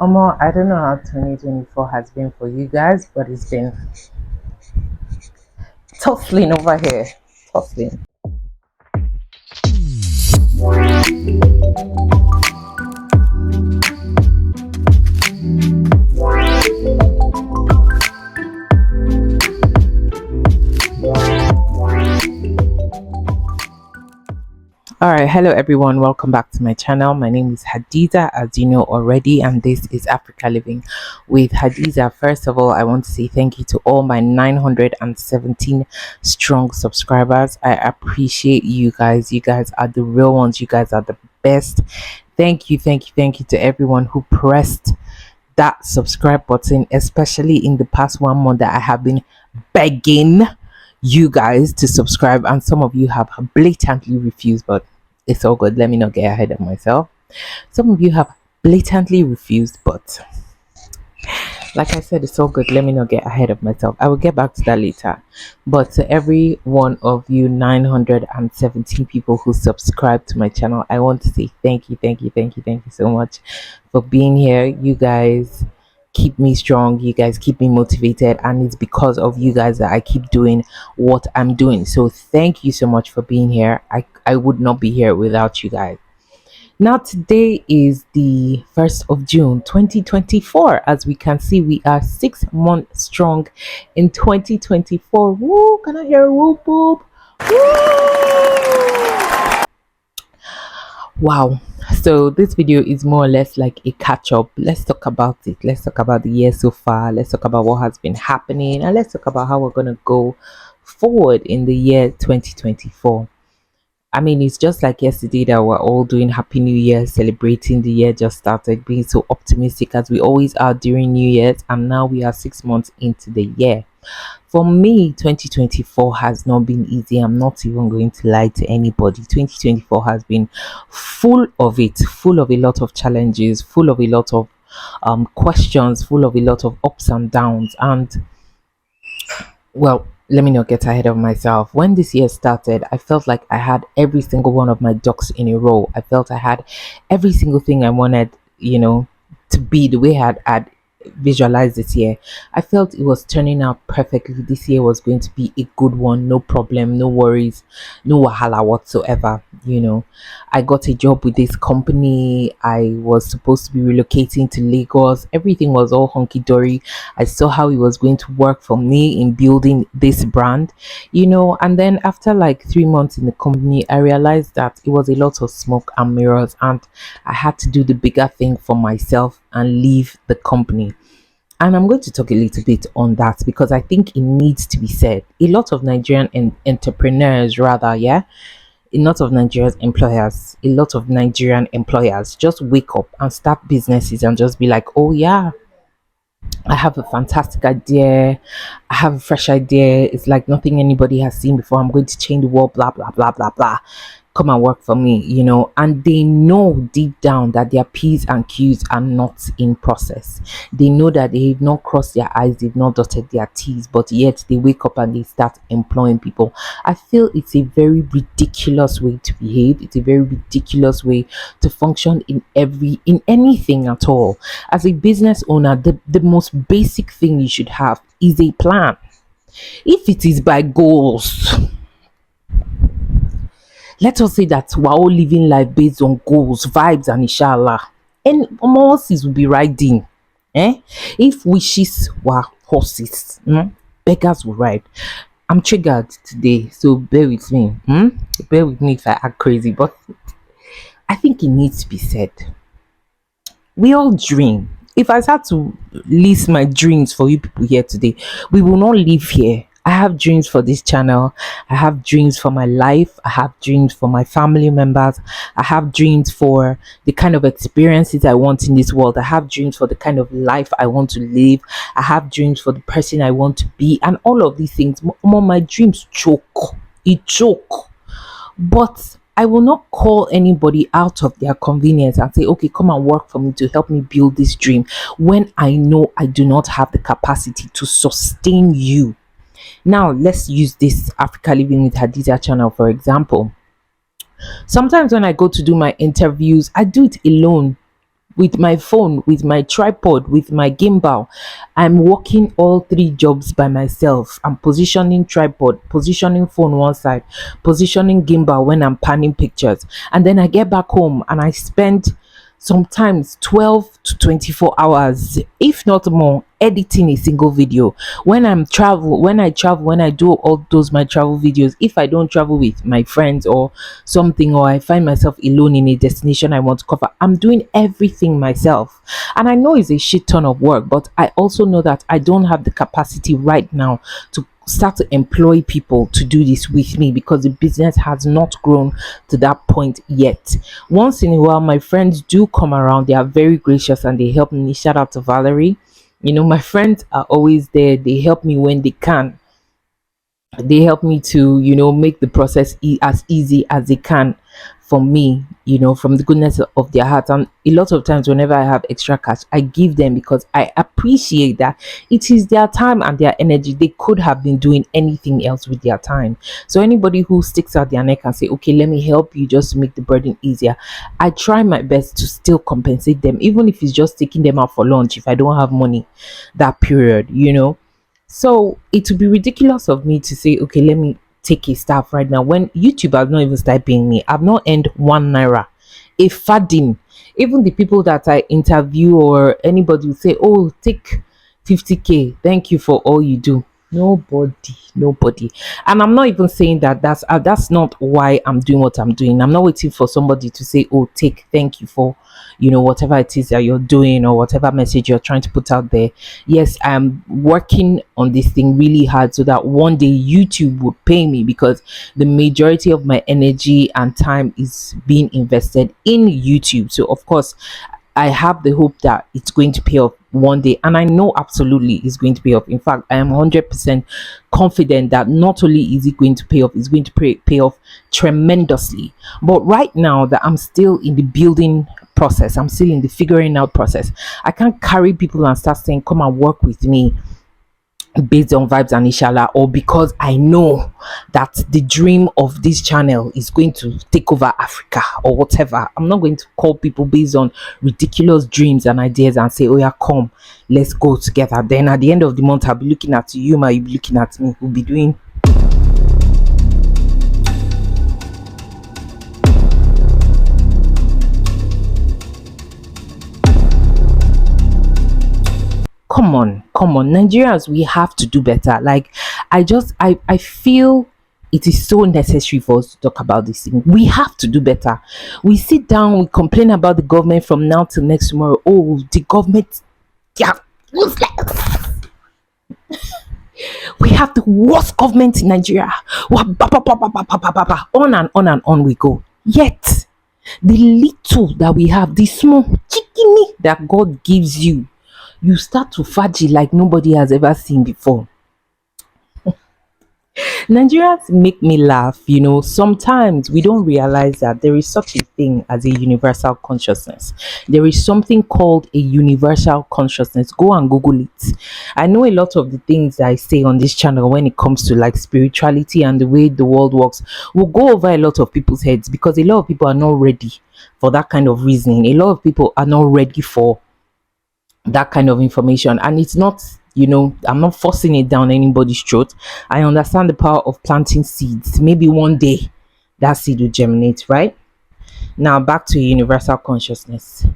I don't know how 2024 has been for you guys, but it's been tussling over here. Tussling. Alright, hello everyone, welcome back to my channel. My name is Hadiza, as you know already, and this is Africa Living with Hadiza. First of all, I want to say thank you to all my 917 strong subscribers. I appreciate you guys. You guys are the real ones, you guys are the best. Thank you to everyone who pressed that subscribe button, especially in the past 1 month that I have been begging you guys to subscribe, and some of you have blatantly refused, but it's all good. Let me not get ahead of myself. Some of you have blatantly refused, but like I said, it's all good. Let me not get ahead of myself. I will get back to that later. But to every one of you 917 people who subscribe to my channel, I want to say thank you so much for being here. You guys keep me strong, you guys keep me motivated, and it's because of you guys that I keep doing what I'm doing. So thank you so much for being here. I would not be here without you guys. Now, today is the 1st of June 2024. As we can see, we are 6 months strong in 2024. Woo! Can I hear a whoop whoop? Woo! Wow. So this video is more or less like a catch up. Let's talk about it. Let's talk about the year so far. Let's talk about what has been happening, and let's talk about how we're going to go forward in the year 2024. I mean, it's just like yesterday that we're all doing Happy New Year, celebrating the year just started, being so optimistic as we always are during New Year's, and now we are 6 months into the year. For me, 2024 has not been easy. I'm not even going to lie to anybody. 2024 has been full of it, full of a lot of challenges, full of a lot of questions, full of a lot of ups and downs, and well, let me not get ahead of myself. When this year started, I felt like I had every single one of my ducks in a row. I felt I had every single thing I wanted, to be the way I had visualized this year. I felt it was turning out perfectly. This year was going to be a good one, no problem, no worries, no wahala whatsoever. I got a job with this company. I was supposed to be relocating to Lagos. Everything was all hunky dory. I saw how it was going to work for me in building this brand, and then after like 3 months in the company, I realized that it was a lot of smoke and mirrors, and I had to do the bigger thing for myself and leave the company. And I'm going to talk a little bit on that because I think it needs to be said. A lot of Nigerian entrepreneurs, rather, yeah, a lot of Nigerian employers just wake up and start businesses and just be like, oh yeah, I have a fantastic idea. I have a fresh idea. It's like nothing anybody has seen before. I'm going to change the world, blah, blah, blah, blah, blah. Come and work for me, and they know deep down that their P's and Q's are not in process. They know that they've not crossed their I's, they've not dotted their T's, but yet they wake up and they start employing people. I feel it's a very ridiculous way to behave. It's a very ridiculous way to function in anything at all. As a business owner, the most basic thing you should have is a plan. If it is by goals, let us say that we're all living life based on goals, vibes, and inshallah. And horses will be riding. If wishes were horses, beggars will ride. I'm triggered today, so bear with me. Bear with me if I act crazy, but I think it needs to be said. We all dream. If I start to list my dreams for you people here today, we will not live here. I have dreams for this channel. I have dreams for my life. I have dreams for my family members. I have dreams for the kind of experiences I want in this world. I have dreams for the kind of life I want to live. I have dreams for the person I want to be, and all of these things. My dreams choke. It choke. But I will not call anybody out of their convenience and say, okay, come and work for me to help me build this dream, when I know I do not have the capacity to sustain you. Now, let's use this Africa Living with Hadiza channel, for example. Sometimes when I go to do my interviews, I do it alone. with my phone, with my tripod, with my gimbal. I'm working all three jobs by myself. I'm positioning tripod, positioning phone one side, positioning gimbal when I'm panning pictures. And then I get back home and I spend sometimes 12 to 24 hours, if not more, editing a single video. When I do all those my travel videos, if I don't travel with my friends or something, or I find myself alone in a destination I want to cover, I'm doing everything myself. And I know it's a shit ton of work, but I also know that I don't have the capacity right now to start to employ people to do this with me, because the business has not grown to that point yet. Once in a while my friends do come around, they are very gracious and they help me. Shout out to Valerie. You know, my friends are always there, they help me when they can. They help me to, you know, make the process as easy as they can for me, you know, from the goodness of their heart. And a lot of times whenever I have extra cash, I give them, because I appreciate that it is their time and their energy. They could have been doing anything else with their time. So anybody who sticks out their neck and say, okay, let me help you just to make the burden easier, I try my best to still compensate them, even if it's just taking them out for lunch if I don't have money that period, you know. So it would be ridiculous of me to say, okay, let me take a staff right now when YouTube has not even started paying me. I've not earned 1 naira. A fadding. Even the people that I interview or anybody will say, oh, take 50K. Thank you for all you do. Nobody. And I'm not even saying that that's not why I'm doing what I'm doing. I'm not waiting for somebody to say, oh, thank you for, you know, whatever it is that you're doing or whatever message you're trying to put out there. Yes, I'm working on this thing really hard so that one day YouTube would pay me, because the majority of my energy and time is being invested in YouTube. So of course I have the hope that it's going to pay off one day, and I know absolutely it's going to pay off. In fact, I am 100% confident that not only is it going to pay off, it's going to pay off tremendously. But right now that I'm still in the building process, I'm still in the figuring out process, I can't carry people and start saying, come and work with me based on vibes and inshallah, or because I know that the dream of this channel is going to take over Africa or whatever. I'm not going to call people based on ridiculous dreams and ideas and say, oh yeah, come, let's go together. Then at the end of the month, I'll be looking at you, might be looking at me, we'll be doing. Come on, Nigerians, we have to do better. Like, I feel it is so necessary for us to talk about this thing. We have to do better. We sit down, we complain about the government from now till next tomorrow. Oh, the government, yeah, useless. We have the worst government in Nigeria. On and on and on we go. Yet the little that we have, the small chickeny that God gives you, you start to fudge it like nobody has ever seen before. Nigerians make me laugh, you know. Sometimes we don't realize that there is such a thing as a universal consciousness. There is something called a universal consciousness. Go and Google it. I know a lot of the things I say on this channel when it comes to like spirituality and the way the world works will go over a lot of people's heads, because a lot of people are not ready for that kind of reasoning. A lot of people are not ready for that kind of information, and it's not, you know, I'm not forcing it down anybody's throat. I understand the power of planting seeds. Maybe one day that seed will germinate, right? Now back to universal consciousness.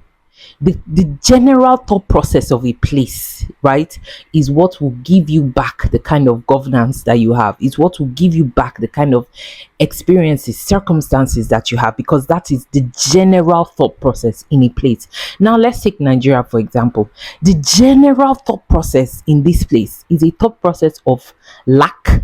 The general thought process of a place, right, is what will give you back the kind of governance that you have, is what will give you back the kind of experiences, circumstances that you have, because that is the general thought process in a place. Now let's take Nigeria for example. The general thought process in this place is a thought process of lack,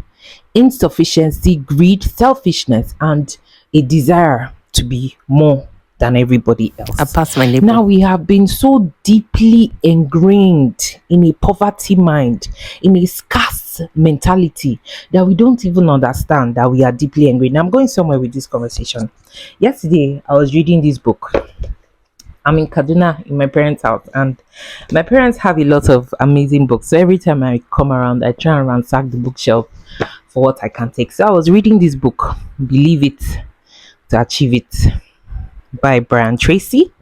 insufficiency, greed, selfishness, and a desire to be more than everybody else. I pass my neighbor. Now we have been so deeply ingrained in a poverty mind, in a scarce mentality, that we don't even understand that we are deeply ingrained. I'm going somewhere with this conversation. Yesterday I was reading this book. I'm in Kaduna in my parents' house, and my parents have a lot of amazing books. So every time I come around, I try and ransack the bookshelf for what I can take. So I was reading this book, Believe It to Achieve It, by Brian Tracy.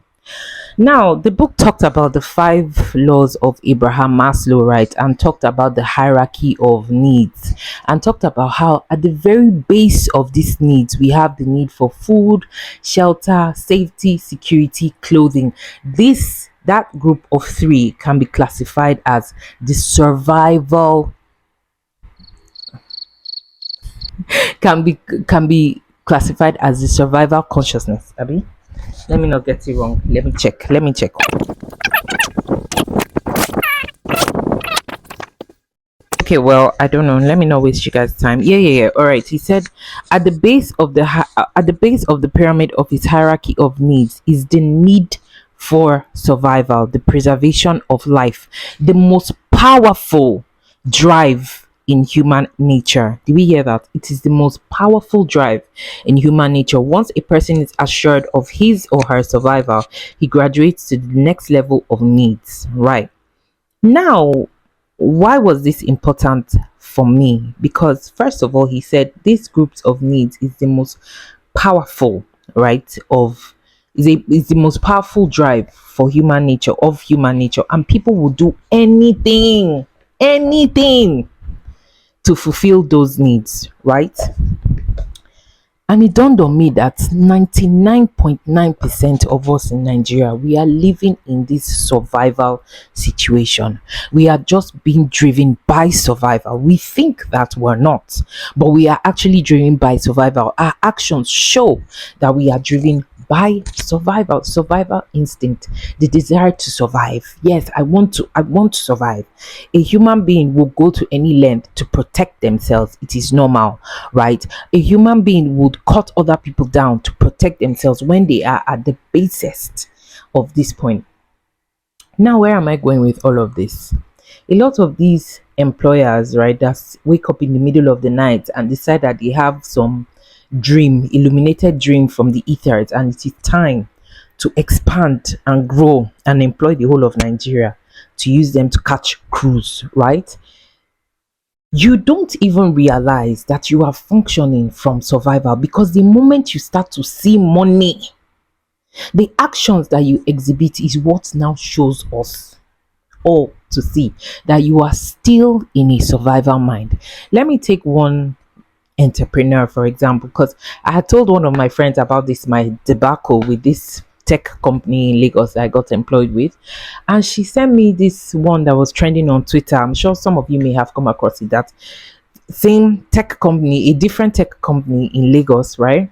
Now, the book talked about the five laws of Abraham Maslow, right? And talked about the hierarchy of needs and talked about how, at the very base of these needs, we have the need for food, shelter, safety, security, clothing. That group of three can be classified as the survival, can be can be classified as the survival consciousness. Abby, let me not get it wrong. Let me check. Okay, well, I don't know. Let me not waste you guys' time. Yeah. All right. He said, at the base of the pyramid of his hierarchy of needs is the need for survival, the preservation of life, the most powerful drive in human nature. Did we hear that? It is the most powerful drive in human nature. Once a person is assured of his or her survival, he graduates to the next level of needs. Right. Now, why was this important for me? Because first of all, he said these groups of needs is the most powerful, right? Is the most powerful drive for human nature, and people will do anything to fulfill those needs, right? And it dawned on me that 99.9% of us in Nigeria, we are living in this survival situation. We are just being driven by survival. We think that we're not, but we are actually driven by survival. Our actions show that we are driven by survival instinct, the desire to survive. Yes, I want to survive. A human being will go to any length to protect themselves. It is normal, right? A human being would cut other people down to protect themselves when they are at the basest of this point. Now, where am I going with all of this? A lot of these employers, right, that wake up in the middle of the night and decide that they have some illuminated dream from the ethers, and it is time to expand and grow and employ the whole of Nigeria to use them to catch crews, right? You don't even realize that you are functioning from survival, because the moment you start to see money, the actions that you exhibit is what now shows us all to see that you are still in a survival mind. Let me take one entrepreneur, for example, because I had told one of my friends about this, my debacle with this tech company in Lagos that I got employed with, and she sent me this one that was trending on Twitter. I'm sure some of you may have come across it. That same tech company, a different tech company in Lagos, right?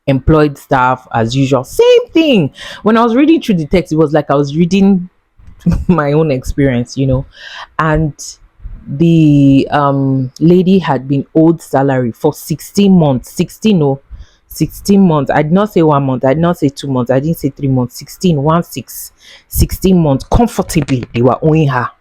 Employed staff as usual, same thing. When I was reading through the text, it was like I was reading my own experience, and the lady had been owed salary for 16 months. 16 months. I did not say 1 month, I did not say 2 months, I didn't say 3 months. 16 months comfortably they were owing her,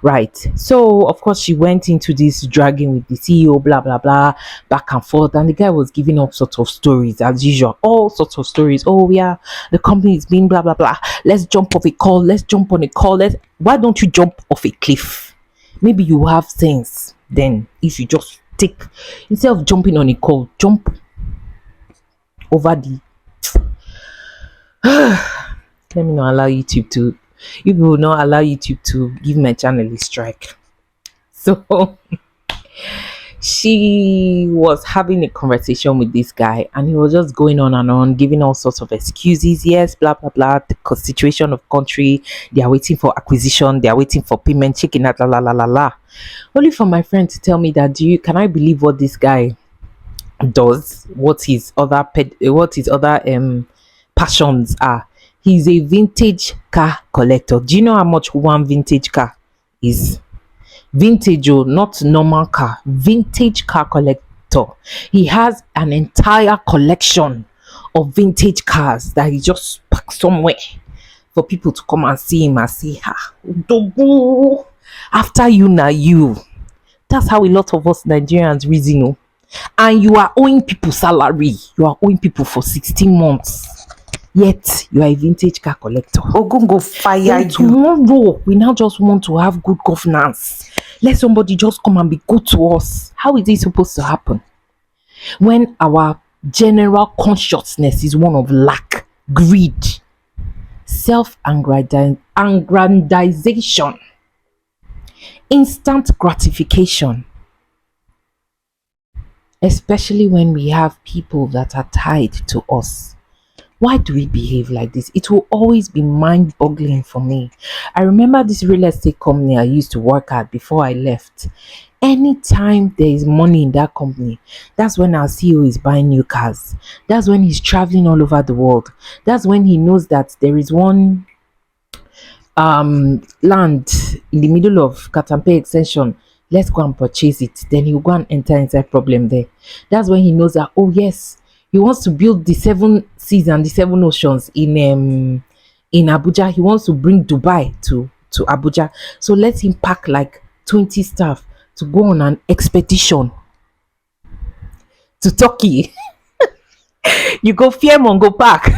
right? So of course she went into this dragging with the CEO, blah blah blah, back and forth, and the guy was giving all sorts of stories as usual, all sorts of stories. Oh yeah, the company is being blah blah blah, let's jump off a call, let's jump on a call, why don't you jump off a cliff? Maybe you have sense. Then if you just take, instead of jumping on a call, jump over the let me not allow YouTube to, you will not allow YouTube to give my channel a strike. So she was having a conversation with this guy, and he was just going on and on, giving all sorts of excuses. Yes, blah blah blah, the situation of country, they are waiting for acquisition, they are waiting for payment, checking out, la la la la la. Only for my friend to tell me that, can I believe what this guy does, what his other passions are? He's a vintage car collector. Do you know how much one vintage car is? Vintage, oh, not normal car, vintage car collector. He has an entire collection of vintage cars that he just parked somewhere for people to come and see him and say, Dogo, after you now you. That's how a lot of us Nigerians reason. Oh. And you are owing people salary, you are owing people for 16 months, yet you are a vintage car collector. Ogungo fire Then you. tomorrow we now just want to have good governance, let somebody just come and be good to us. How is it supposed to happen when our general consciousness is one of lack, greed? self-aggrandization, instant gratification, especially when we have people that are tied to us. Why do we behave like this? It will always be mind boggling for me. I remember this real estate company I used to work at before I left. Anytime there is money in that company, that's when our CEO is buying new cars. That's when he's traveling all over the world. That's when he knows that there is one land in the middle of Katampe extension. Let's go and purchase it. Then he'll go and enter inside problem there. That's when he knows that, oh yes, he wants to build the seven seas and the seven oceans in Abuja. He wants to bring Dubai to Abuja. So let him pack like 20 staff to go on an expedition to Turkey. You go Fairmont, go pack.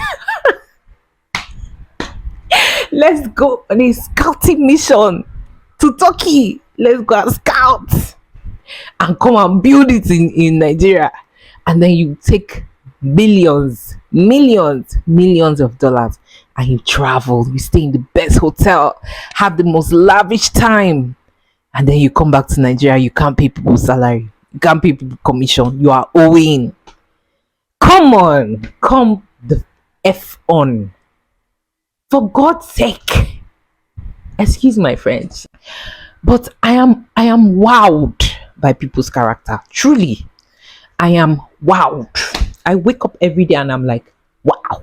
Let's go on a scouting mission to Turkey. Let's go and scout and come and build it in Nigeria. And then you take millions, millions, millions of dollars and you travel, you stay in the best hotel, have the most lavish time, and then you come back to Nigeria, you can't pay people salary, you can't pay people commission, you are owing. Come on, come the F on. For God's sake. Excuse my French. But I am wowed by people's character. Truly. I am wowed. I wake up every day and I'm like, wow.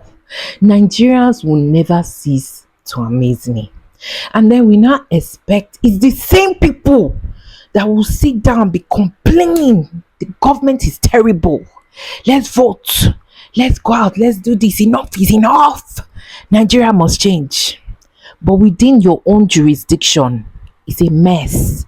Nigerians will never cease to amaze me. And then we now expect it's the same people that will sit down and be complaining the government is terrible. Let's vote. Let's go out. Let's do this. Enough is enough. Nigeria must change. But within your own jurisdiction, it's a mess.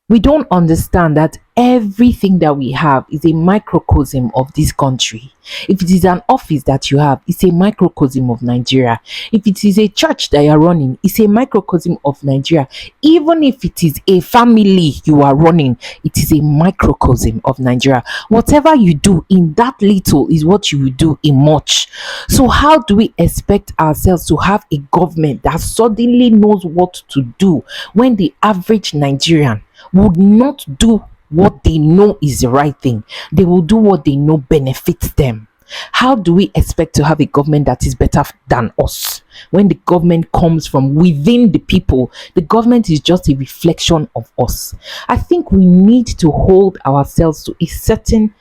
We don't understand that everything that we have is a microcosm of this country. If it is an office that you have, it's a microcosm of Nigeria. If it is a church that you're running, it's a microcosm of Nigeria. Even if it is a family you are running, it is a microcosm of Nigeria. Whatever you do in that little is what you will do in much. So how do we expect ourselves to have a government that suddenly knows what to do when the average Nigerian would not do what they know is the right thing? They will do what they know benefits them. How do we expect to have a government that is better than us when the government comes from within the people? The government is just a reflection of us. I think we need to hold ourselves to a certain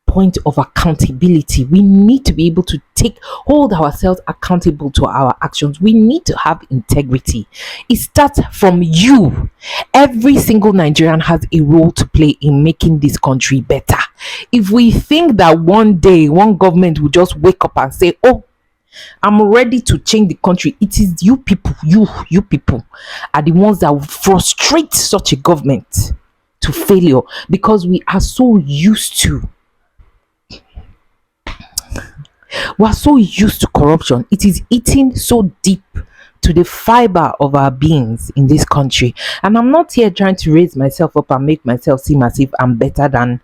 point of accountability. We need to be able to hold ourselves accountable to our actions. We need to have integrity. It starts from you. Every single Nigerian has a role to play in making this country better. If we think that one day one government will just wake up and say, oh, I'm ready to change the country, it is you people, you people are the ones that will frustrate such a government to failure, because we are so used to corruption. It is eating so deep to the fiber of our beings in this country. And I'm not here trying to raise myself up and make myself seem as if I'm better than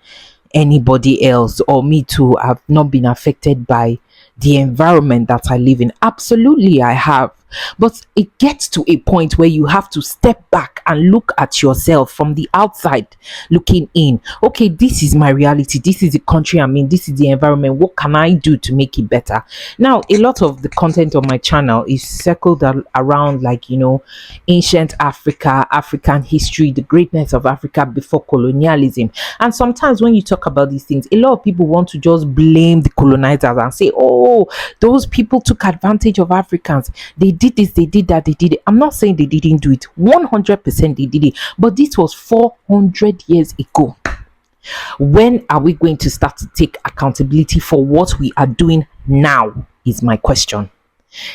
anybody else, or me too have not been affected by the environment that I live in. Absolutely I have. But it gets to a point where you have to step back and look at yourself from the outside looking in. Okay, this is my reality. This is the country I'm in. This is the environment. What can I do to make it better? Now, a lot of the content on my channel is circled around, like, ancient Africa, African history, the greatness of Africa before colonialism. And sometimes when you talk about these things, a lot of people want to just blame the colonizers and say, oh, those people took advantage of Africans. They did this, they did that, they did it. I'm not saying they didn't do it. 100% they did it. But this was 400 years ago. When are we going to start to take accountability for what we are doing now, is my question.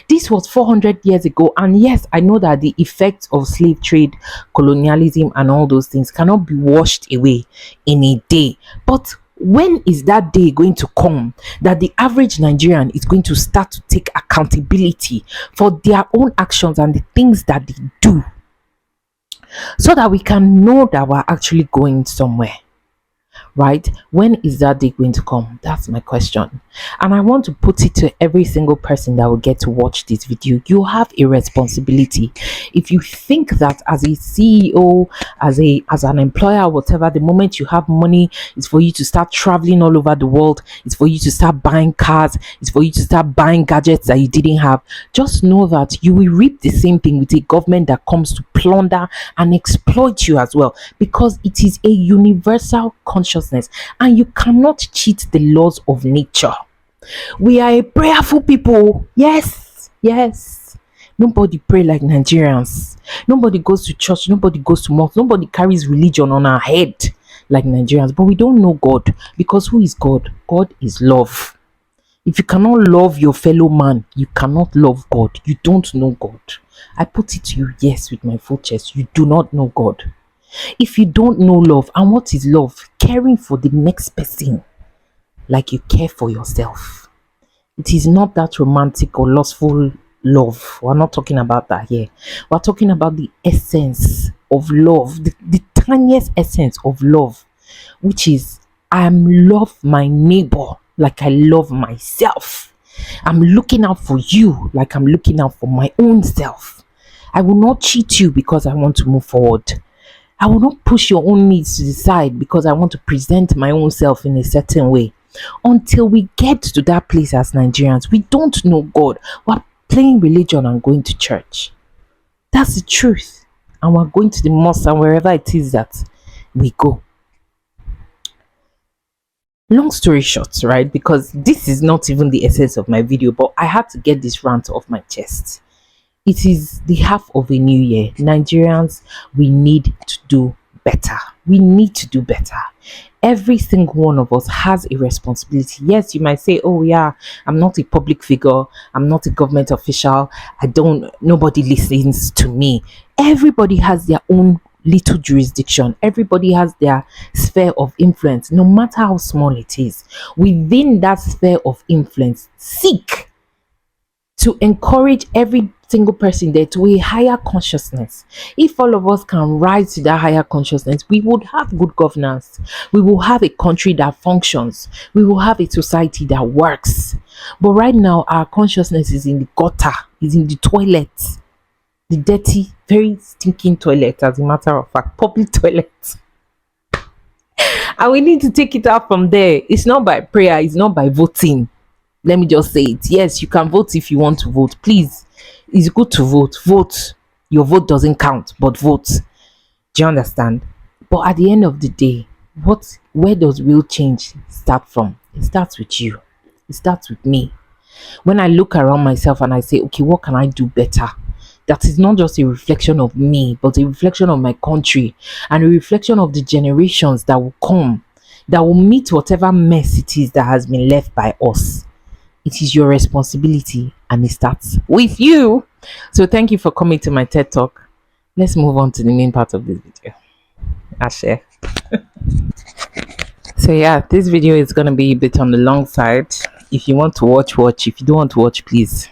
This was 400 years ago. And yes, I know that the effects of slave trade, colonialism, and all those things cannot be washed away in a day. But when is that day going to come that the average Nigerian is going to start to take accountability for their own actions and the things that they do, so that we can know that we're actually going somewhere? right? When is that day going to come? That's my question. And I want to put it to every single person that will get to watch this video. You have a responsibility. If you think that as a CEO, as an employer, whatever, the moment you have money, it's for you to start traveling all over the world, it's for you to start buying cars, it's for you to start buying gadgets that you didn't have, just know that you will reap the same thing with a government that comes to plunder and exploit you as well, because it is a universal consciousness and you cannot cheat the laws of nature. We are a prayerful people. Yes, yes. Nobody pray like Nigerians. Nobody goes to church. Nobody goes to mosque. Nobody carries religion on our head like Nigerians. But we don't know God, because who is God? God is love. If you cannot love your fellow man, you cannot love God. You don't know God. I put it to you, yes, with my full chest. You do not know God. If you don't know love, and what is love? Caring for the next person like you care for yourself. It is not that romantic or lustful love. We're not talking about that here. We're talking about the essence of love, the tiniest essence of love, which is I love my neighbor like I love myself. I'm looking out for you like I'm looking out for my own self. I will not cheat you because I want to move forward. I will not push your own needs to the side because I want to present my own self in a certain way. Until we get to that place as Nigerians, we don't know God. We're playing religion and going to church. That's the truth. And we're going to the mosque and wherever it is that we go. Long story short, right? Because this is not even the essence of my video, but I had to get this rant off my chest. It is the half of a new year. Nigerians, we need to do better. We need to do better. Every single one of us has a responsibility. Yes, you might say, oh yeah, I'm not a public figure, I'm not a government official, nobody listens to me. Everybody has their own little jurisdiction. Everybody has their sphere of influence, no matter how small it is. Within that sphere of influence, seek to encourage every single person there to a higher consciousness. If all of us can rise to that higher consciousness, we would have good governance. We will have a country that functions. We will have a society that works. But right now, our consciousness is in the gutter, is in the toilet. The dirty, very stinking toilet, as a matter of fact, public toilet. And we need to take it out from there. It's not by prayer, it's not by voting. Let me just say it. Yes, you can vote if you want to vote. Please, it's good to vote. Vote. Your vote doesn't count, but vote. Do you understand? But at the end of the day, where does real change start from? It starts with you. It starts with me. When I look around myself and I say, okay, what can I do better? That is not just a reflection of me, but a reflection of my country and a reflection of the generations that will come, that will meet whatever mess it is that has been left by us. It is your responsibility and it starts with you. So thank you for coming to my TED Talk. Let's move on to the main part of this video. Ashe. So yeah, this video is going to be a bit on the long side. If you want to watch. If you don't want to watch, please.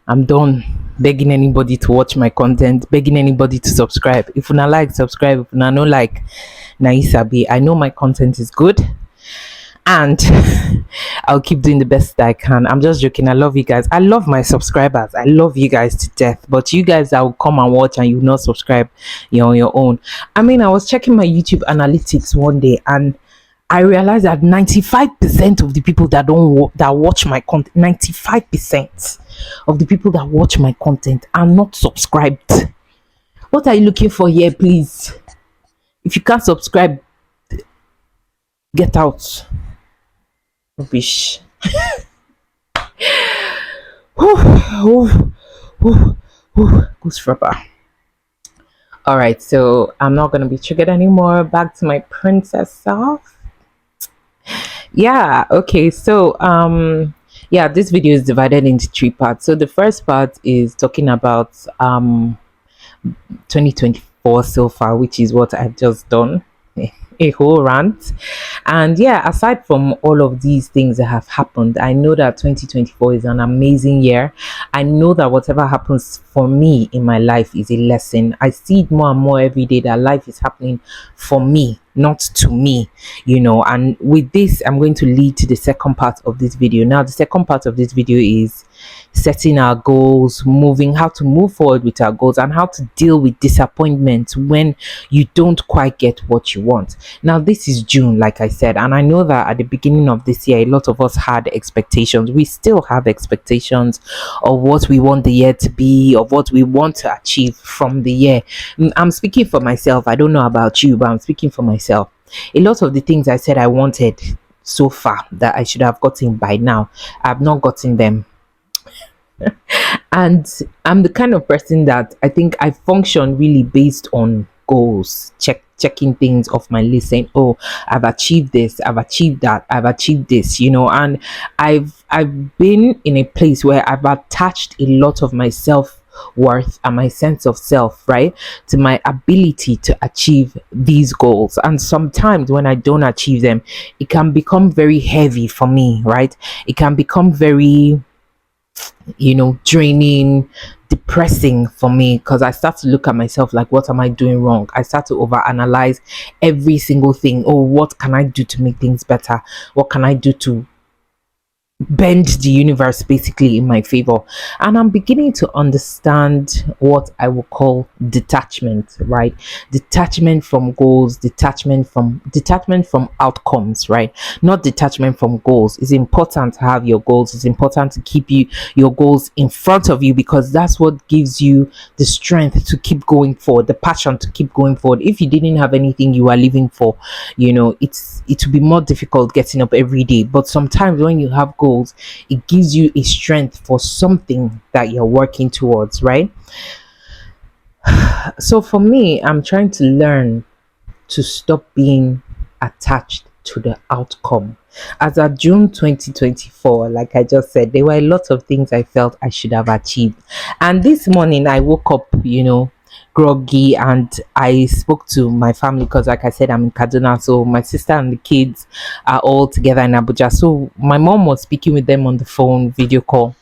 I'm done begging anybody to watch my content, begging anybody to subscribe. If you not like, subscribe. If you not no like, Naisabi. I know my content is good. And I'll keep doing the best that I can. I'm just joking. I love you guys. I love my subscribers. I love you guys to death. But you guys that will come and watch and you will not subscribe, you're on your own. I mean, I was checking my YouTube analytics one day and I realized that 95% of the people that watch my content, 95% of the people that watch my content are not subscribed. What are you looking for here, please? If you can't subscribe, get out. Rubbish. Goose rubber. All right, so I'm not gonna be triggered anymore. Back to my princess self. Yeah, okay, so yeah, this video is divided into 3 parts. So the first part is talking about 2024 so far, which is what I've just done. A whole rant. And yeah, aside from all of these things that have happened, I know that 2024 is an amazing year. I know that whatever happens for me in my life is a lesson. I see it more and more every day that life is happening for me. not to me, and with this I'm going to lead to the second part of this video. Now the second part of this video is setting our goals, moving how to move forward with our goals, and how to deal with disappointment when you don't quite get what you want. Now this is June, like I said, and I know that at the beginning of this year a lot of us had expectations. We still have expectations of what we want the year to be, of what we want to achieve from the year. I'm speaking for myself. I don't know about you, but I'm speaking for myself. A lot of the things I said I wanted so far that I should have gotten by now, I've not gotten them. And I'm the kind of person that I think I function really based on goals, checking things off my list, saying, oh, I've achieved this, I've achieved that, I've achieved this, and I've been in a place where I've attached a lot of my self-worth and my sense of self, right, to my ability to achieve these goals. And sometimes when I don't achieve them, it can become very heavy for me, right? It can become very draining, depressing for me, because I start to look at myself like, what am I doing wrong? I start to overanalyze every single thing. Oh, what can I do to make things better? What can I do to bend the universe basically in my favor? And I'm beginning to understand what I will call detachment, right? Detachment from goals, detachment from outcomes, right? Not detachment from goals. It's important to have your goals. It's important to keep your goals in front of you, because that's what gives you the strength to keep going forward, the passion to keep going forward. If you didn't have anything you are living for, it will be more difficult getting up every day. But sometimes when you have goals, it gives you a strength for something that you're working towards, right? So for me, I'm trying to learn to stop being attached to the outcome. As of June 2024, like I just said, there were a lot of things I felt I should have achieved. And this morning I woke up, groggy, and I spoke to my family, because like I said, I'm in Kaduna, so my sister and the kids are all together in Abuja. So my mom was speaking with them on the phone video call,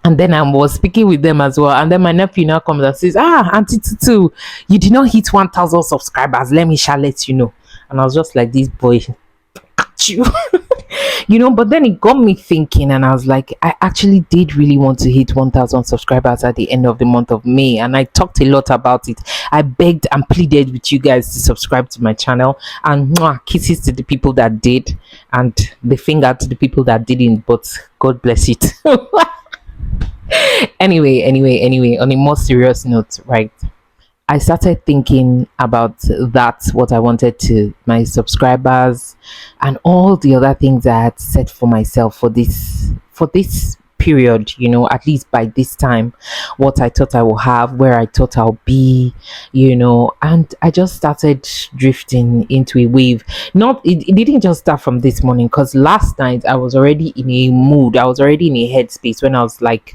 and then I was speaking with them as well. And then my nephew now comes and says, Auntie Tutu, you did not hit 1,000 subscribers, let me shall let you know. And I was just like, this boy at you. But then it got me thinking, and I was like, I actually did really want to hit 1,000 subscribers at the end of the month of May, and I talked a lot about it. I begged and pleaded with you guys to subscribe to my channel, and kisses to the people that did, and the finger to the people that didn't, but God bless it. Anyway, on a more serious note, right, I started thinking about what I wanted to my subscribers and all the other things I had set for myself for this period, at least by this time, what I thought I will have, where I thought I'll be, and I just started drifting into a wave. It didn't just start from this morning, because last night I was already in a mood, I was already in a headspace when I was like,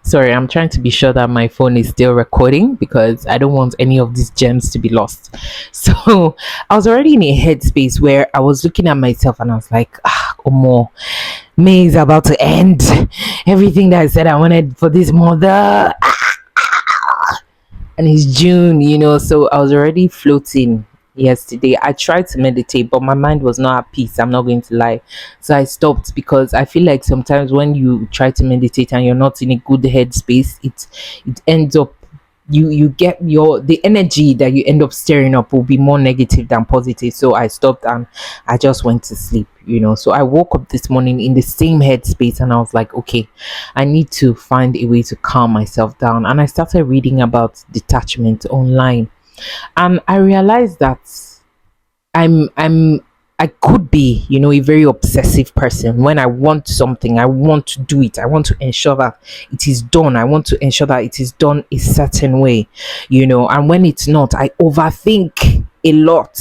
sorry, I'm trying to be sure that my phone is still recording, because I don't want any of these gems to be lost. So I was already in a headspace where I was looking at myself and I was like, Omo, May is about to end. Everything that I said I wanted for this mother, and it's June, so I was already floating. Yesterday I tried to meditate, but my mind was not at peace, I'm not going to lie. So I stopped, because I feel like sometimes when you try to meditate and you're not in a good headspace, it ends up, you get the energy that you end up stirring up will be more negative than positive. So I stopped and I just went to sleep. So I woke up this morning in the same headspace, and I was like, okay, I need to find a way to calm myself down. And I started reading about detachment online, and I realized that I could be, a very obsessive person. When I want something, I want to do it. I want to ensure that it is done. I want to ensure that it is done a certain way, and when it's not, I overthink a lot,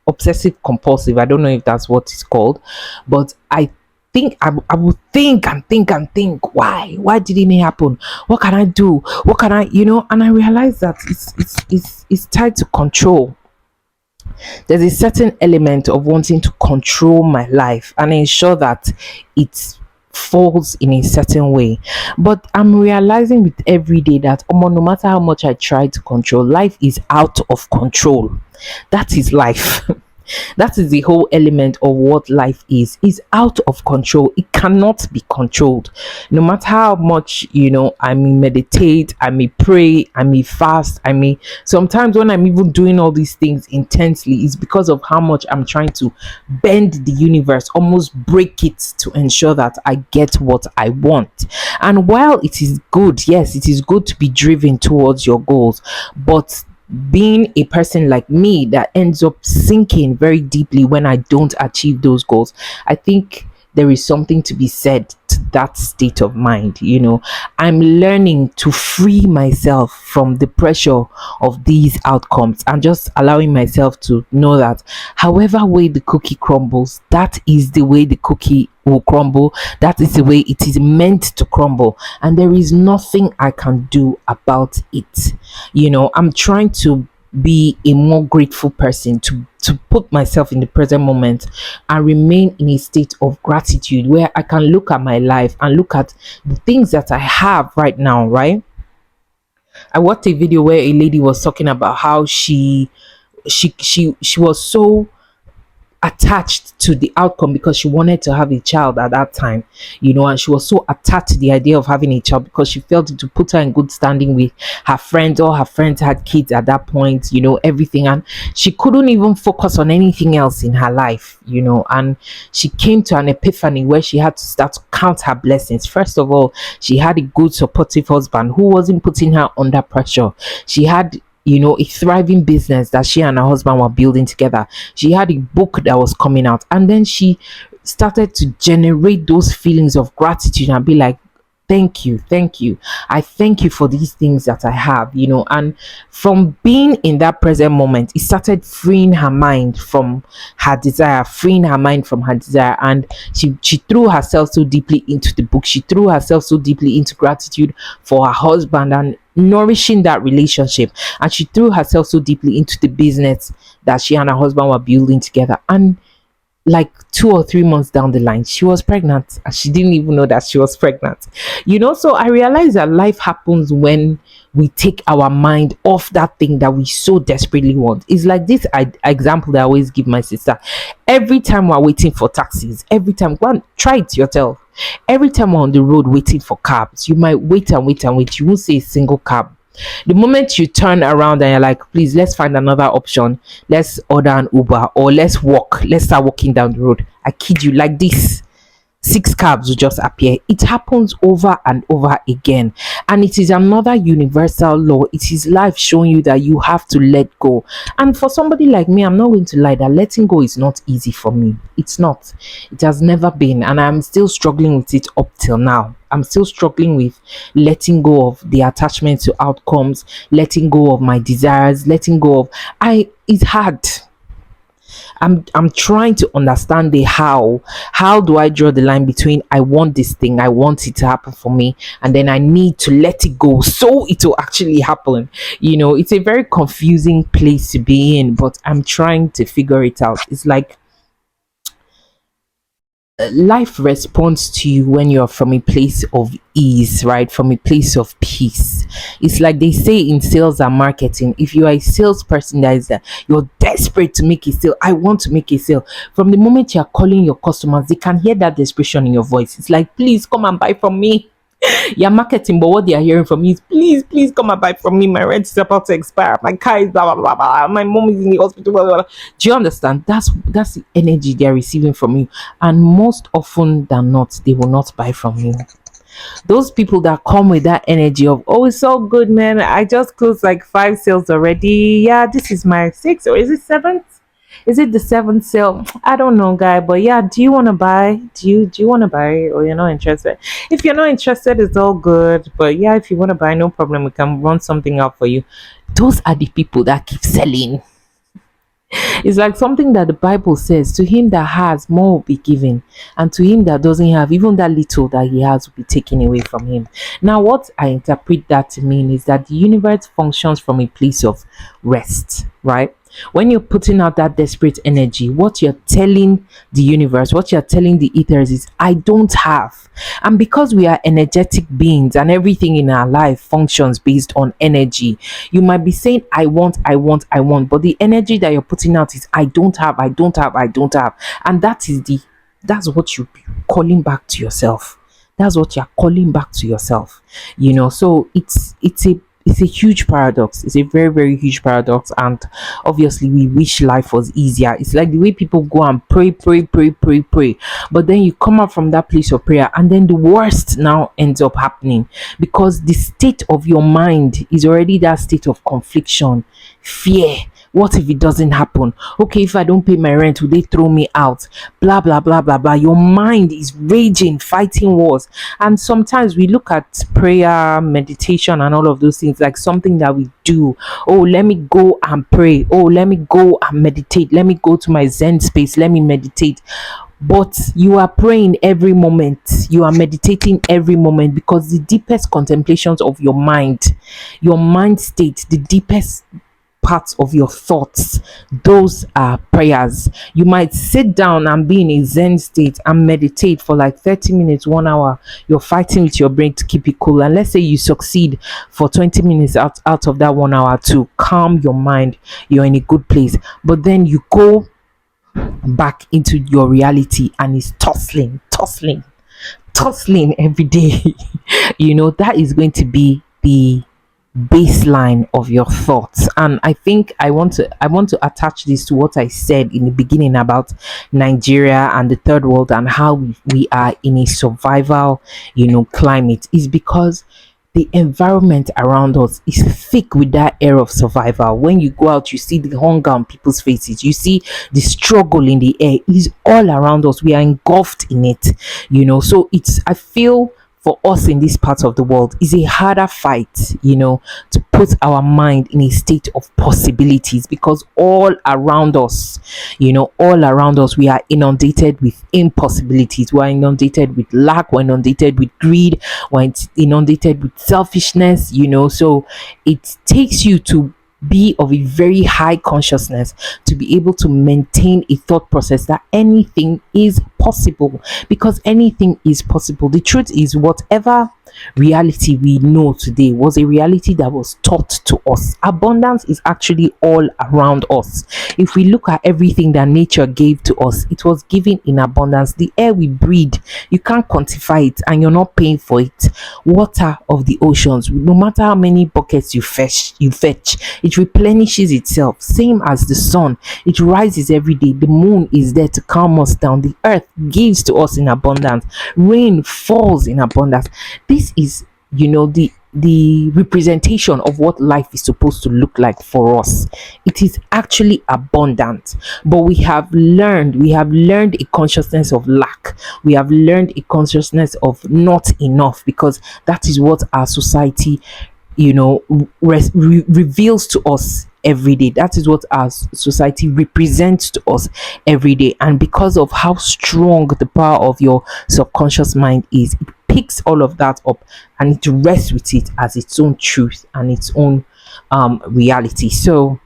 obsessive compulsive. I don't know if that's what it's called, but I think I will think and think and think, why didn't it happen? What can I do? What can I, and I realized that it's tied to control. There's a certain element of wanting to control my life and ensure that it falls in a certain way. But I'm realizing with every day that no matter how much I try to control, life is out of control. That is life. That is the whole element of what life is out of control. It cannot be controlled. No matter how much, I may meditate, I may pray, I may fast, I may sometimes when I'm even doing all these things intensely, it's because of how much I'm trying to bend the universe, almost break it, to ensure that I get what I want. And while it is good, yes, it is good to be driven towards your goals, but being a person like me that ends up sinking very deeply when I don't achieve those goals, I think there is something to be said to that state of mind. I'm learning to free myself from the pressure of these outcomes and just allowing myself to know that however way the cookie crumbles, that is the way the cookie will crumble. That is the way it is meant to crumble, and there is nothing I can do about it. I'm trying to be a more grateful person, to put myself in the present moment and remain in a state of gratitude where I can look at my life and look at the things that I have right now, right? I watched a video where a lady was talking about how she was so attached to the outcome because she wanted to have a child at that time, and she was so attached to the idea of having a child because she felt it to put her in good standing with her friends. All her friends had kids at that point, everything, and she couldn't even focus on anything else in her life, and she came to an epiphany where she had to start to count her blessings. First of all, she had a good supportive husband who wasn't putting her under pressure. She had a thriving business that she and her husband were building together. She had a book that was coming out, and then she started to generate those feelings of gratitude and be like, thank you, thank you, I thank you for these things that I have, and from being in that present moment, it started freeing her mind from her desire, and she threw herself so deeply into the book. She threw herself so deeply into gratitude for her husband and nourishing that relationship, and she threw herself so deeply into the business that she and her husband were building together. And like 2 or 3 months down the line, she was pregnant and she didn't even know that she was pregnant. So I realized that life happens when we take our mind off that thing that we so desperately want. It's like this example that I always give my sister. Every time we're waiting for taxis, every time, go and try it yourself. Every time we're on the road waiting for cabs, you might wait and wait and wait. You won't see a single cab. The moment you turn around and you're like, please, let's find another option, let's order an Uber, or let's walk, let's start walking down the road, I kid you, like this, 6 cabs will just appear. It happens over and over again, and it is another universal law. It is life showing you that you have to let go. And for somebody like me, I'm not going to lie, that letting go is not easy for me. It's not. It has never been, and I'm still struggling with it up till now. I'm still struggling with letting go of the attachment to outcomes, letting go of my desires, letting go of it's hard. I'm trying to understand the how. How do I draw the line between I want this thing, I want it to happen for me, and then I need to let it go so it will actually happen. It's a very confusing place to be in, but I'm trying to figure it out. It's like life responds to you when you're from a place of ease, right? From a place of peace. It's like they say in sales and marketing, if you are a salesperson that is that you're desperate to make a sale, I want to make a sale. From the moment you're calling your customers, they can hear that desperation in your voice. It's like, please come and buy from me. You're marketing, but what they are hearing from you is, please come and buy from me. My rent is about to expire. My car is blah blah blah blah. My mom is in the hospital. Blah, blah, blah. Do you understand? That's the energy they're receiving from you, and most often than not, they will not buy from you. Those people that come with that energy of, oh, it's so good, man, I just closed like 5 sales already. Yeah, this is my 6th, or is it 7th? Is it the 7th sale? I don't know, guy, but yeah, do you want to buy? Do you want to buy, or you're not interested? If you're not interested, it's all good, but yeah, if you want to buy, no problem, we can run something out for you. Those are the people that keep selling. It's like something that the Bible says, to him that has, more will be given, and to him that doesn't have, even that little that he has will be taken away from him. Now, what I interpret that to mean is that the universe functions from a place of rest, right? When you're putting out that desperate energy, what you're telling the universe, what you're telling the ethers is, I don't have. And because we are energetic beings and everything in our life functions based on energy, you might be saying, I want, I want, I want, but the energy that you're putting out is, I don't have, I don't have, I don't have. And that's what you're calling back to yourself. That's what you're calling back to yourself. So it's a huge paradox. It's a very, very huge paradox. And obviously we wish life was easier. It's like the way people go and pray, pray, pray, pray, pray, but then you come out from that place of prayer and then the worst now ends up happening, because the state of your mind is already that state of confliction, fear. What if it doesn't happen? Okay, if I don't pay my rent, will they throw me out? Blah, blah, blah, blah, blah. Your mind is raging, fighting wars. And sometimes we look at prayer, meditation, and all of those things like something that we do. Oh, let me go and pray. Oh, let me go and meditate. Let me go to my Zen space. Let me meditate. But you are praying every moment, you are meditating every moment, because the deepest contemplations of your mind state, the deepest parts of your thoughts, those are prayers. You might sit down and be in a Zen state and meditate for like 30 minutes, 1 hour. You're fighting with your brain to keep it cool, and let's say you succeed for 20 minutes out of that 1 hour to calm your mind. You're in a good place, but then you go back into your reality and it's tossing every day. That is going to be the baseline of your thoughts. And I think I want to attach this to what I said in the beginning about Nigeria and the third world, and how we are in a survival climate, is because the environment around us is thick with that air of survival. When you go out, you see the hunger on people's faces, you see the struggle in the air. It's all around us. We are engulfed in it. So I feel for us in this part of the world is a harder fight, to put our mind in a state of possibilities, because all around us, we are inundated with impossibilities. We're inundated with lack, we're inundated with greed, we're inundated with selfishness, so it takes you to be of a very high consciousness to be able to maintain a thought process that anything is possible, because anything is possible. The truth is, whatever reality we know today was a reality that was taught to us. Abundance is actually all around us. If we look at everything that nature gave to us, it was given in abundance. The air we breathe, you can't quantify it and you're not paying for it. Water of the oceans, no matter how many buckets you fetch, it replenishes itself. Same as the sun, it rises every day. The moon is there to calm us down. The earth gives to us in abundance. Rain falls in abundance. This is the representation of what life is supposed to look like for us. It is actually abundant, but we have learned a consciousness of lack. We have learned a consciousness of not enough, because that is what our society reveals to us every day. That is what our society represents to us every day. And because of how strong the power of your subconscious mind is, it picks all of that up and it rests with it as its own truth and its own reality. So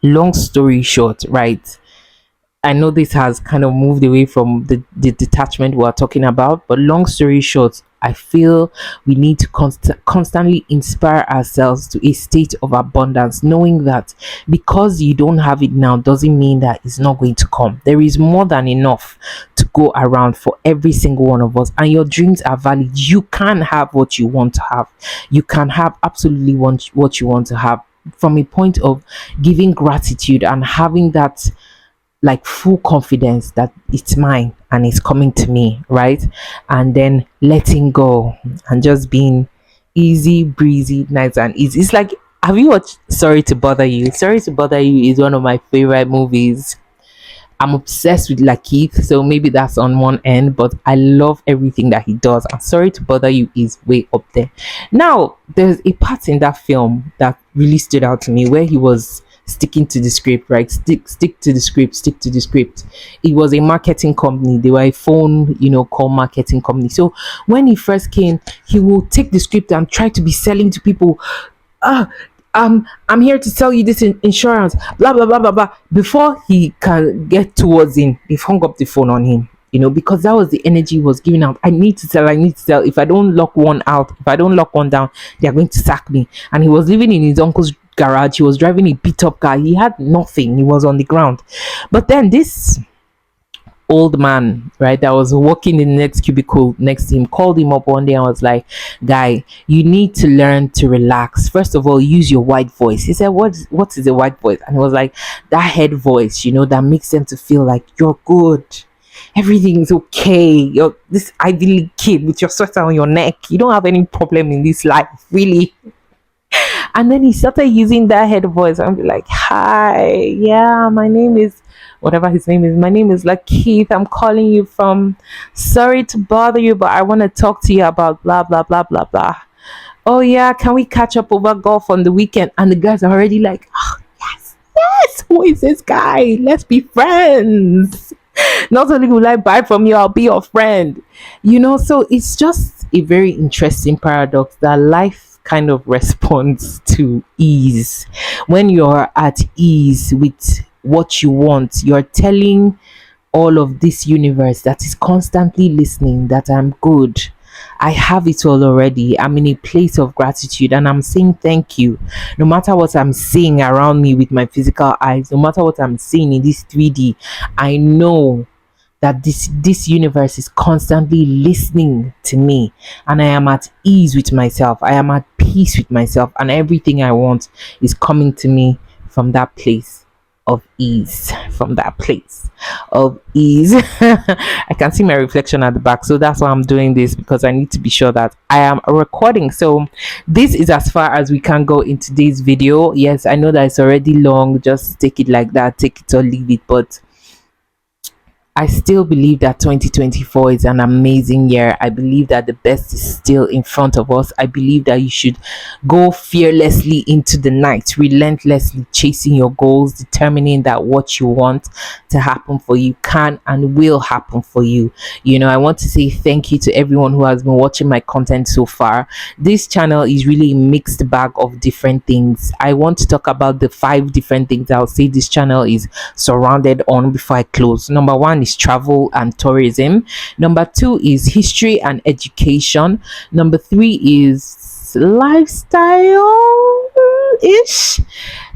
long story short, right, I know this has kind of moved away from the detachment we're talking about, but long story short, I feel we need to constantly inspire ourselves to a state of abundance, knowing that because you don't have it now doesn't mean that it's not going to come. There is more than enough to go around for every single one of us, and your dreams are valid. You can have what you want to have. You can have absolutely what you want to have, from a point of giving gratitude and having that like full confidence that it's mine and it's coming to me, right? And then letting go and just being easy breezy, nice and easy. It's like, have you watched Sorry to Bother You? Sorry to Bother You is one of my favorite movies. I'm obsessed with Lakeith, so maybe that's on one end, but I love everything that he does. And Sorry to Bother You is way up there. Now, there's a part in that film that really stood out to me where he was sticking to the script, right? Stick to the script. It was a marketing company. They were a phone, call marketing company. So when he first came, he will take the script and try to be selling to people. I'm here to sell you this insurance, blah blah blah blah blah. Before he can get towards him, they've hung up the phone on him, because that was the energy he was giving out. I need to sell, I need to sell. If I don't lock one out, if I don't lock one down, they're going to sack me. And he was living in his uncle's garage. He was driving a beat up car. He had nothing. He was on the ground. But then this old man, right, that was working in the next cubicle next to him, called him up one day and was like, "Guy, you need to learn to relax. First of all, use your white voice." He said, what is a white voice? And he was like, that head voice, that makes them to feel like you're good, everything's okay, you're this Ivy League kid with your sweater on your neck, you don't have any problem in this life, really. And then he started using that head voice and be like, "Hi, yeah, my name is whatever his name is. My name is like Keith. I'm calling you from, sorry to bother you, but I want to talk to you about blah blah blah blah blah. Oh yeah, can we catch up over golf on the weekend?" And the guys are already like, "Oh yes, yes, who is this guy? Let's be friends. Not only will I buy from you, I'll be your friend." So it's just a very interesting paradox that life kind of responds to ease. When you're at ease with what you want, you're telling all of this universe that is constantly listening that I'm good. I have it all already. I'm in a place of gratitude and I'm saying thank you. No matter what I'm seeing around me with my physical eyes, no matter what I'm seeing in this 3D, I know that this universe is constantly listening to me, and I am at ease with myself. I am at peace with myself, and everything I want is coming to me from that place of ease. From that place of ease. I can see my reflection at the back, so that's why I'm doing this, because I need to be sure that I am recording. So this is as far as we can go in today's video. Yes, I know that it's already long, just take it like that, take it or leave it, but I still believe that 2024 is an amazing year. I believe that the best is still in front of us. I believe that you should go fearlessly into the night, relentlessly chasing your goals, determining that what you want to happen for you can and will happen for you. I want to say thank you to everyone who has been watching my content so far. This channel is really a mixed bag of different things. I want to talk about the 5 different things I'll say this channel is surrounded on before I close. Number 1 is travel and tourism. Number 2 is history and education. Number 3 is lifestyle ish.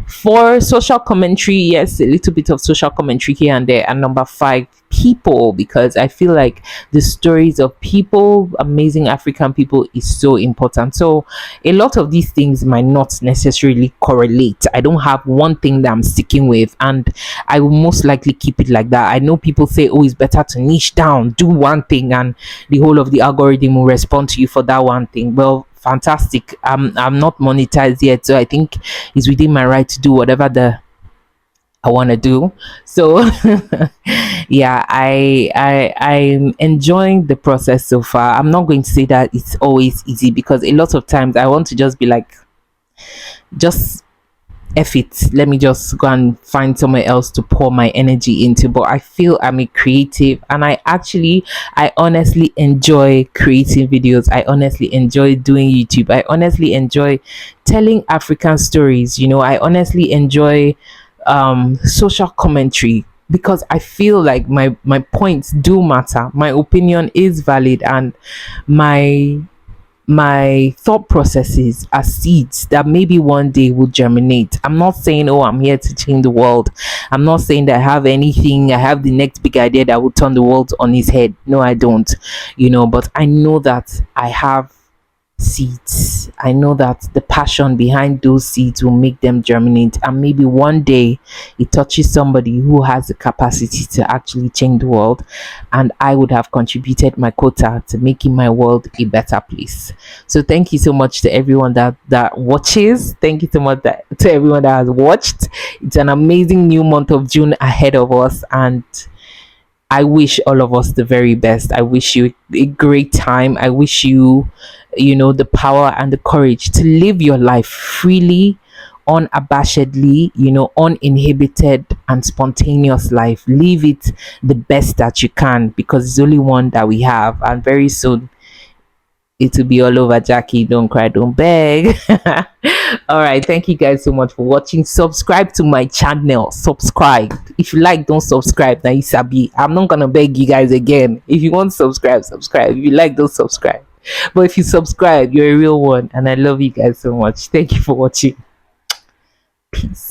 4, social commentary. Yes, a little bit of social commentary here and there. And number 5, people, because I feel like the stories of people, amazing African people, is so important. So a lot of these things might not necessarily correlate. I don't have one thing that I'm sticking with, and I will most likely keep it like that. I know people say, oh, it's better to niche down, do one thing, and the whole of the algorithm will respond to you for that one thing. Well, fantastic. I'm not monetized yet, so I think it's within my right to do whatever I want to do. So yeah, I'm enjoying the process so far. I'm not going to say that it's always easy, because a lot of times I want to just be like, just F it, let me just go and find somewhere else to pour my energy into. But I feel I'm a creative, and I honestly enjoy creating videos. I honestly enjoy doing YouTube. I honestly enjoy telling African stories. I honestly enjoy social commentary, because I feel like my points do matter, my opinion is valid, and my thought processes are seeds that maybe one day will germinate. I'm not saying, oh, I'm here to change the world. I'm not saying that I have the next big idea that will turn the world on its head. No, I don't. But I know that I have seeds. I know that the passion behind those seeds will make them germinate, and maybe one day it touches somebody who has the capacity to actually change the world, and I would have contributed my quota to making my world a better place. So thank you so much to everyone that watches. Thank you so much to everyone that has watched. It's an amazing new month of June ahead of us, and I wish all of us the very best. I wish you a great time. I wish you, the power and the courage to live your life freely, unabashedly, uninhibited and spontaneous life. Live it the best that you can, because it's only one that we have. And very soon it will be all over Jackie. Don't cry, don't beg. All right, thank you guys so much for watching. Subscribe to my channel. Subscribe. If you like, don't subscribe. Now Isabi, I'm not gonna beg you guys again. If you want to subscribe, subscribe. If you like, don't subscribe. But if you subscribe, you're a real one, and I love you guys so much. Thank you for watching. Peace.